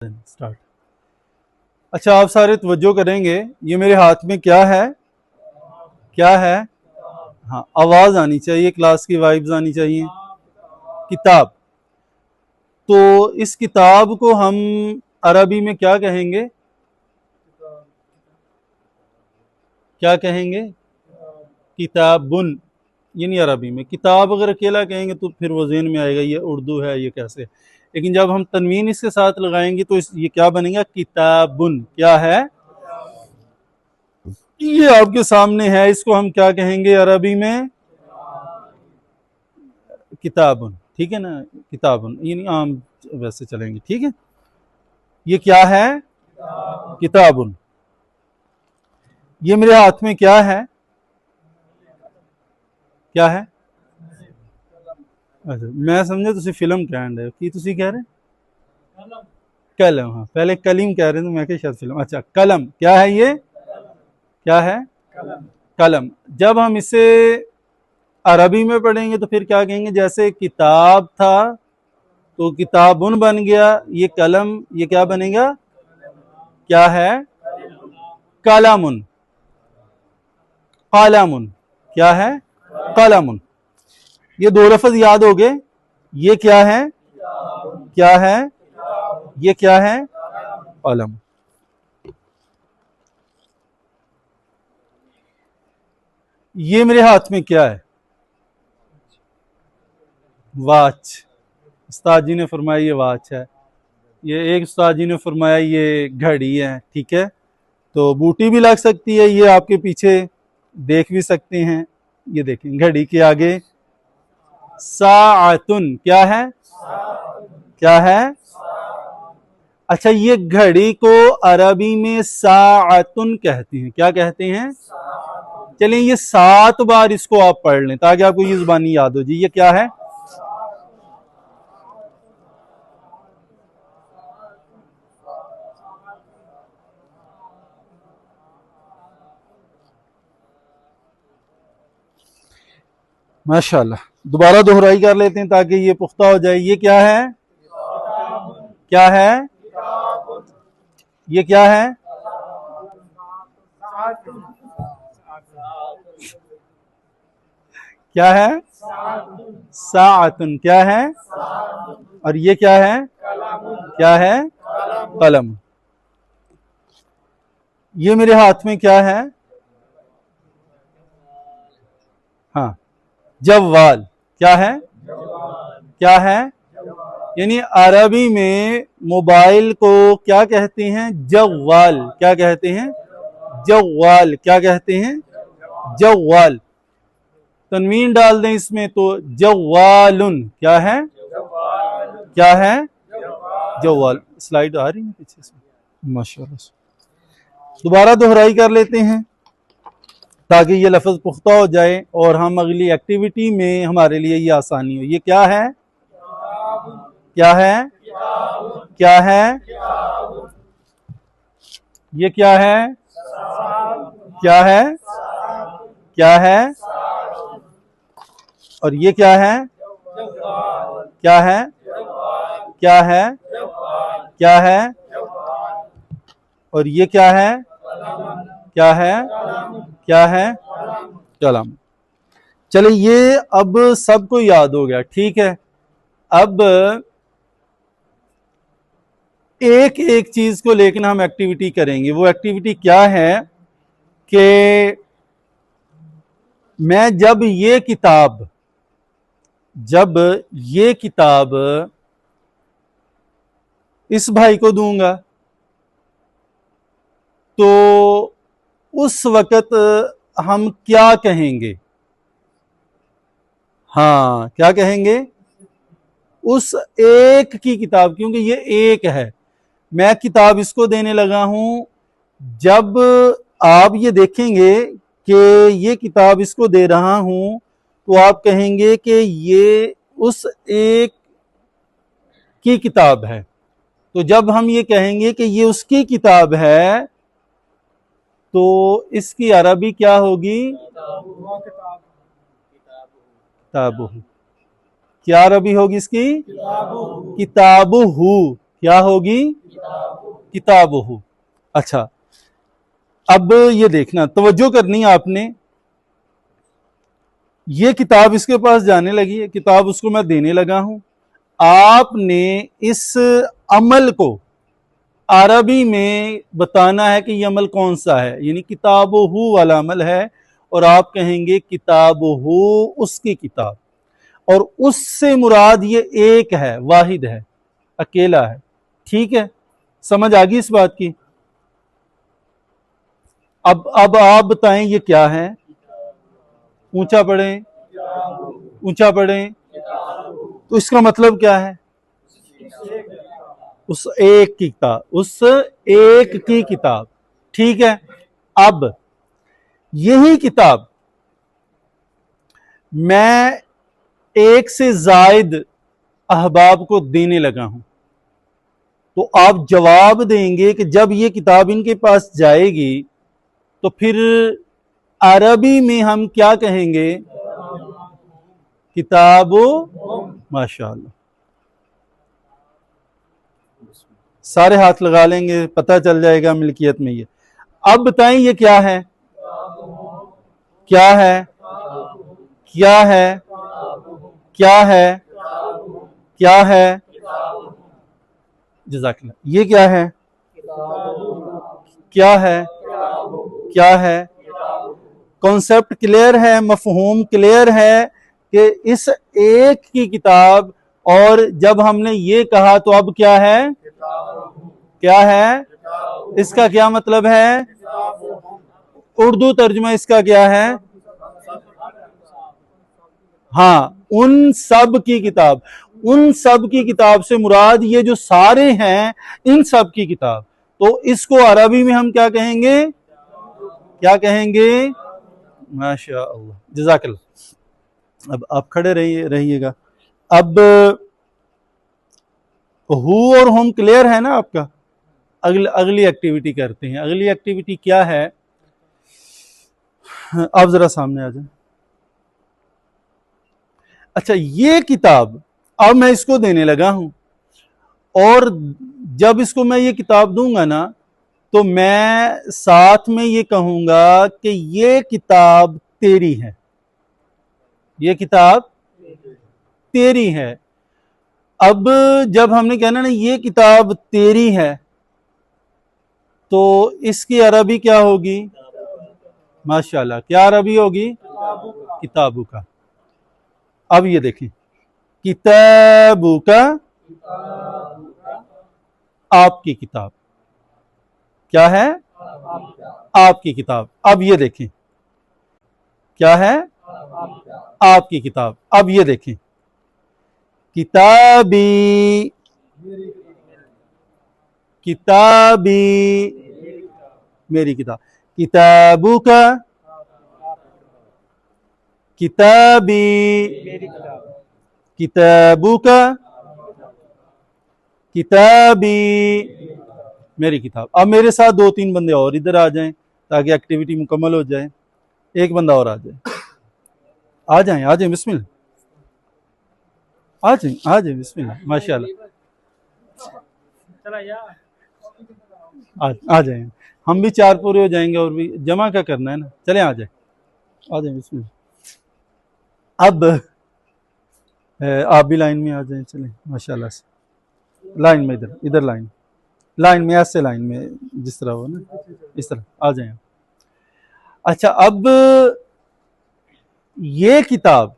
Start. अच्छा, आप सारे तवज्जो करेंगे। ये मेरे हाथ में क्या है? क्या है? हाँ, आवाज आनी चाहिए, क्लास की वाइब्स आनी चाहिए। किताब। तो इस किताब को हम अरबी में क्या कहेंगे? क्या कहेंगे? किताबुन। ये नहीं, अरबी में किताब अगर अकेला कहेंगे तो फिर वो ज़हन में आएगा ये उर्दू है, ये कैसे। लेकिन जब हम तनवीन इसके साथ लगाएंगे तो ये क्या बनेगा? किताबुन। क्या है? ये आपके सामने है, इसको हम क्या कहेंगे अरबी में? किताबुन। ठीक है ना? किताबुन, ये नहीं आम वैसे चलेंगे। ठीक है, ये क्या है? किताबुन। ये मेरे हाथ में क्या है? क्या है? अच्छा, मैं समझे तुसी फिल्म कहन रहे हो कि तुसी कह रहे कलम। हाँ, पहले कलीम कह रहे थे, मैं क्या शायद फिल्म। अच्छा, कलम क्या है? ये क्या है? कलम। जब हम इसे अरबी में पढ़ेंगे तो फिर क्या कहेंगे? जैसे किताब था तो किताबुन बन गया, ये कलम, ये क्या बनेगा? क्या है? कलामुन। कलामुन। क्या है? कलामुन। ये दो लफ्ज याद हो गए। ये क्या है? क्या है? ये क्या है? कलम। ये मेरे हाथ में क्या है? वाच। उस्ताद जी ने फरमाया ये वाच है। ये एक उस्ताद जी ने फरमाया ये घड़ी है। ठीक है, तो बूटी भी लग सकती है, ये आपके पीछे देख भी सकते हैं। ये देखें, घड़ी के आगे साअतुन। क्या है? क्या है? अच्छा, ये घड़ी को अरबी में साअतुन कहते हैं। क्या कहते हैं? चलिए, ये 7 बार इसको आप पढ़ लें ताकि आपको ये जुबानी याद हो जाए। ये क्या है? माशाल्लाह। दोबारा दोहराई कर लेते हैं ताकि ये पुख्ता हो जाए। ये क्या है? क्या है? ये क्या है? क्या है? साअतुन। क्या है? और ये क्या है? क्या है? कलम। ये मेरे हाथ में क्या है? हाँ, जव्वाल। क्या है? क्या है? यानी अरबी में मोबाइल को क्या कहते हैं? जव्वाल। क्या कहते हैं? जव्वाल। क्या कहते हैं? जव्वाल। तनवीन डाल दें इसमें तो जव्वालुन। क्या है? क्या है? जव्वाल। स्लाइड आ रही है पीछे से, माशाल्लाह। दोबारा दोहराई कर लेते हैं ताकि ये लफ्ज पुख्ता हो जाए और हम अगली एक्टिविटी में हमारे लिए ये आसानी हो। ये क्या है? क्या है? क्या है? ये क्या है? क्या है? क्या है? और ये क्या है? क्या है? क्या है? क्या है? और ये क्या है? क्या है? क्या है? कलम। चलिए, ये अब सबको याद हो गया। ठीक है, अब एक एक चीज को लेकर हम एक्टिविटी करेंगे। वो एक्टिविटी क्या है कि मैं जब ये किताब इस भाई को दूंगा तो उस वक्त हम क्या कहेंगे? हाँ, क्या कहेंगे? उस एक की किताब, क्योंकि ये एक है, मैं किताब इसको देने लगा हूं। जब आप ये देखेंगे कि ये किताब इसको दे रहा हूं तो आप कहेंगे कि ये उस एक की किताब है। तो जब हम ये कहेंगे कि ये उसकी किताब है तो इसकी अरबी क्या होगी? किताबुहु। क्या अरबी होगी इसकी? किताबुहु। क्या होगी? किताबुहु। अच्छा, अब ये देखना, तवज्जो करनी है आपने। ये किताब इसके पास जाने लगी है, किताब उसको मैं देने लगा हूं। आपने इस अमल को अरबी में बताना है कि ये अमल कौन सा है, यानी किताबुहु वाला अमल है, और आप कहेंगे किताबुहु उसकी किताब, और उससे मुराद ये एक है, वाहिद है, अकेला है। ठीक है, समझ आ गई इस बात की। अब आप बताएं ये क्या है। ऊंचा पढ़ें, ऊंचा पढ़ें। तो इसका मतलब क्या है? उस एक की किताब, उस एक की किताब। ठीक है, अब यही किताब मैं एक से जायद अहबाब को देने लगा हूं, तो आप जवाब देंगे कि जब ये किताब इनके पास जाएगी तो फिर अरबी में हम क्या कहेंगे? किताबो। माशाअल्लाह, सारे हाथ लगा लेंगे, पता चल जाएगा मिल्कियत में ये। अब बताएं ये क्या है? क्या है? क्या है? क्या है? क्या है? जज़ाकल्लाह। ये क्या है? क्या है? क्या है? कॉन्सेप्ट क्लियर है, मफहूम क्लियर है कि इस एक की किताब, और जब हमने ये कहा तो अब क्या है? क्या है? इसका क्या मतलब है? उर्दू तर्जुमा इसका क्या है? हाँ, उन सब की किताब। उन सब की किताब से मुराद ये जो सारे हैं, इन सब की किताब। तो इसको अरबी में हम क्या कहेंगे? क्या कहेंगे? माशाअल्लाह, जज़ाकल्लाह। अब आप खड़े रहिएगा। अब हु और हम क्लियर है ना आपका? अगली एक्टिविटी करते हैं। अगली एक्टिविटी क्या है? आप जरा सामने आ जाए। अच्छा, ये किताब अब मैं इसको देने लगा हूं, और जब इसको मैं ये किताब दूंगा ना, तो मैं साथ में ये कहूंगा कि ये किताब तेरी है, ये किताब तेरी है। अब जब हमने कहना ना ये किताब तेरी है, तो इसकी अरबी क्या होगी? माशाल्लाह, क्या अरबी होगी? किताबू का। अब ये देखें, किताबू का, आपकी किताब। क्या है? आपकी किताब। अब ये देखें, क्या है? आपकी किताब। अब ये देखें, किताबी, किताबी, मेरी किताब। किताबू का, किताबी, किताबू का, किताबी, मेरी किताब। अब मेरे साथ 2-3 बंदे और इधर आ जाएं ताकि एक्टिविटी मुकम्मल हो जाए। एक बंदा और आ जाए, आ जाएं, आ जाएं, बिस्मिल्लाह, आ जाएं, आ जाएं, बिस्मिल्लाह, माशाल्लाह, आ जाएं। हम भी 4 पूरे हो जाएंगे, और भी जमा क्या करना है ना। चलें, आ जाए, आ जाए, बिस्मिल्लाह। अब आप भी लाइन में आ जाएं, चलें, माशाल्लाह से लाइन में, इधर इधर लाइन में, ऐसे लाइन में, जिस तरह हो ना, इस तरह आ जाएं। अच्छा, अब ये किताब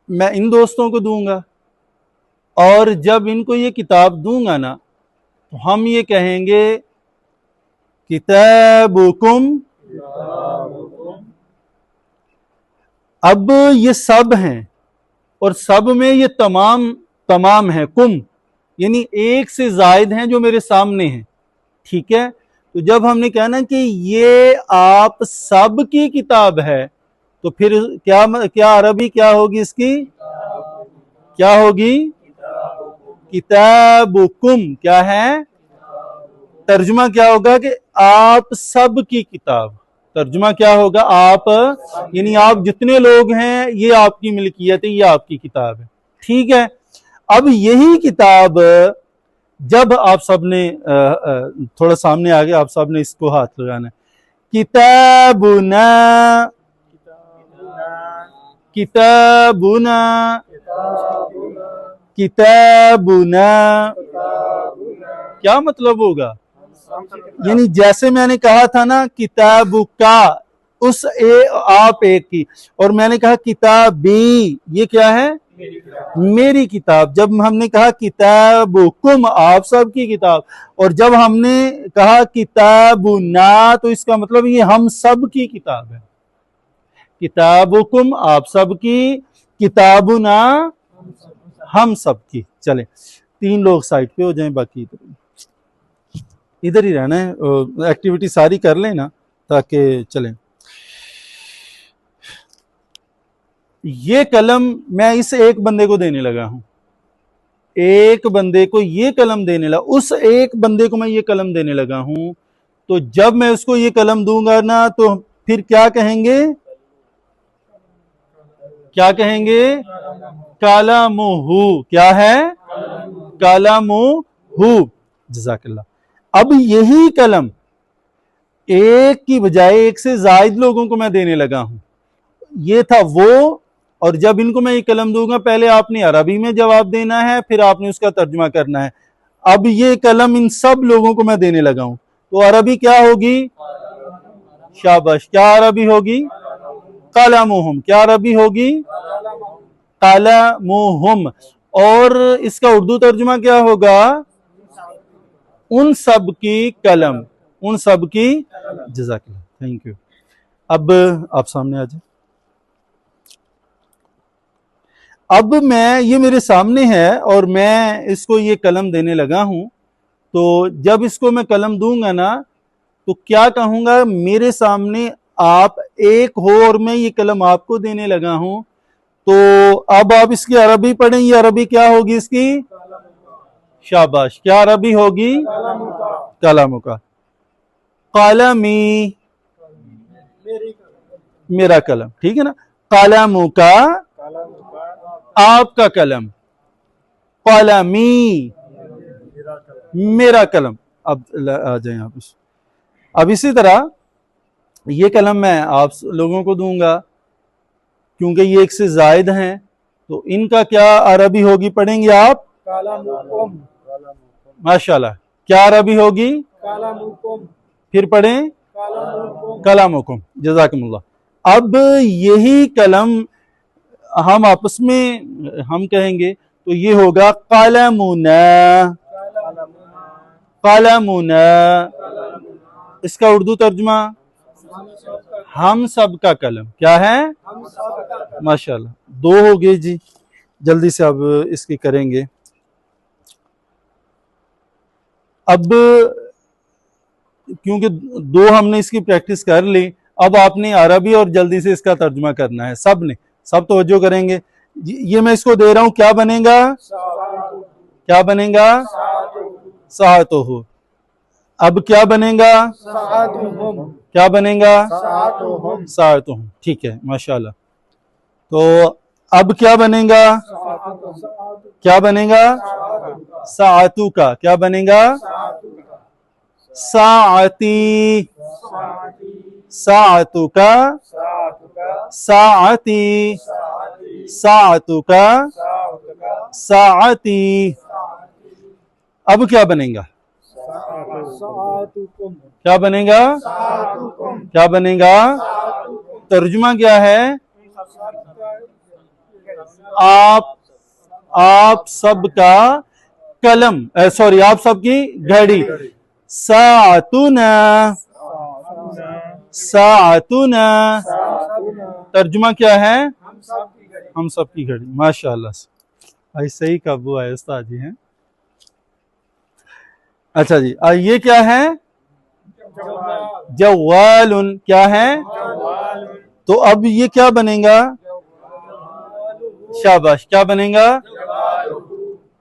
मैं इन दोस्तों को दूंगा, और जब इनको ये किताब दूंगा ना, तो हम ये कहेंगे किताबुकुम। अब ये सब हैं, और सब में ये तमाम है, कुम यानी एक से जायद हैं जो मेरे सामने हैं। ठीक है, तो जब हमने कहना कि ये आप सब की किताब है, तो फिर क्या अरबी क्या होगी इसकी? क्या होगी? किताबुकुम। क्या है? तर्जुमा क्या होगा कि आप सब की किताब। तर्जुमा क्या होगा? आप, यानी आप जितने लोग हैं, ये आपकी मिल्कियत है, ये आपकी किताब है। ठीक है, अब यही किताब जब आप सब ने थोड़ा सामने आगे आप सब ने इसको हाथ लगाना है। किताबुना, किताबुना, किताबुना, क्या मतलब होगा? यानी जैसे मैंने कहा था ना किताबु का, उस आप एक की, और मैंने कहा किताबी, ये क्या है? मेरी किताब। जब हमने कहा किताबुकुम, आप सब की किताब, और जब हमने कहा किताबुना, तो इसका मतलब ये हम सब की किताब है। किताबुकुम आप सब की, किताबुना हम सब की। चले 3 लोग साइड पे हो जाएं, बाकी इधर ही रहना है, एक्टिविटी सारी कर लेना ताकि चलें। ये कलम मैं इस एक बंदे को देने लगा हूं, एक बंदे को ये कलम देने लगा, उस एक बंदे को मैं ये कलम देने लगा हूं। तो जब मैं उसको ये कलम दूंगा ना, तो फिर क्या कहेंगे? क्या कहेंगे? कलमुहु। क्या है? कलमुहु। जज़ाकल्लाह। अब यही कलम एक की बजाय एक से जायद लोगों को मैं देने लगा हूं। ये था वो, और जब इनको मैं ये कलम दूंगा, पहले आपने अरबी में जवाब देना है, फिर आपने उसका तर्जुमा करना है। अब ये कलम इन सब लोगों को मैं देने लगा हूं, तो अरबी क्या होगी? शाबाश। क्या अरबी होगी? कलमुहुम। क्या अरबी होगी? कलमुहुम। और इसका उर्दू तर्जुमा क्या होगा? उन सब की कलम, उन सब की। जज़ाकल्लाह, थैंक यू। अब आप सामने आ जाए। अब मैं, ये मेरे सामने है और मैं इसको ये कलम देने लगा हूं। तो जब इसको मैं कलम दूंगा ना, तो क्या कहूंगा? मेरे सामने आप एक हो और मैं ये कलम आपको देने लगा हूं। तो अब आप इसकी अरबी पढ़ें। ये अरबी क्या होगी इसकी? शाबाश। क्या अरबी होगी? कलम का। कलमी, मेरा कलम। ठीक है ना? कलम का, आपका कलम। कलमी, मेरा कलम। अब आ जाए आप। अब इसी तरह ये कलम मैं आप लोगों को दूंगा, क्योंकि ये एक से जायद हैं, तो इनका क्या अरबी होगी? पढ़ेंगे आप? माशाल्लाह। क्या अरबी होगी? फिर पढ़ें? कलामुकुम। जज़ाकुमुल्लाह। अब यही कलम हम आपस में हम कहेंगे, तो ये होगा कलमुना, कलमुना। इसका उर्दू तर्जुमा? हम सब का कलम। क्या है? माशाल्लाह। 2 हो गए जी। जल्दी से अब इसकी करेंगे। अब क्योंकि 2 हमने इसकी प्रैक्टिस कर ली, अब आपने अरबी और जल्दी से इसका तर्जुमा करना है। सब ने, सब तवज्जो करेंगे। ये मैं इसको दे रहा हूं, क्या बनेगा? क्या बनेगा? सातुहु। अब क्या बनेगा? क्या बनेगा? सातुहुम। ठीक है, माशाल्लाह। तो अब क्या बनेगा? क्या बनेगा? सातु का। क्या बनेगा? साअती, साअतु का, साअती, साअतु का, साअती। अब क्या बनेगा? क्या बनेगा? क्या बनेगा? तर्जुमा क्या है? आप सबका कलम, सॉरी, आप सबकी घड़ी। साअतुना, साअतुना। तर्जुमा क्या है? हम सबकी घड़ी। माशाअल्लाह, भाई सही काबू आए उस्ताद जी हैं। अच्छा जी, ये क्या है? जवालुन। क्या है? तो अब ये क्या बनेगा? शाबाश। क्या बनेगा?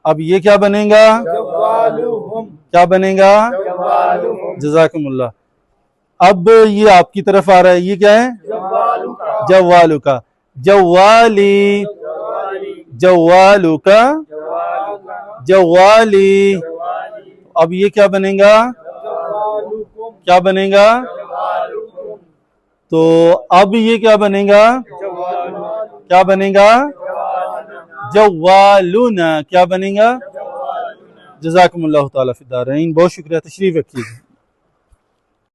अब ये क्या बनेगा? क्या बनेगा? जज़ाकुमुल्लाह। अब ये आपकी तरफ आ रहा है, ये क्या है? जवालु का। जवाली, जवालु का, जवाली, अब ये क्या बनेगा, क्या बनेगा, तो अब ये क्या बनेगा, क्या बनेगा, जवालुना, क्या बनेगा। जज़ाकुमुल्लाहु ताला फिद्दारैन। बहुत शुक्रिया, तशरीफ रखिए।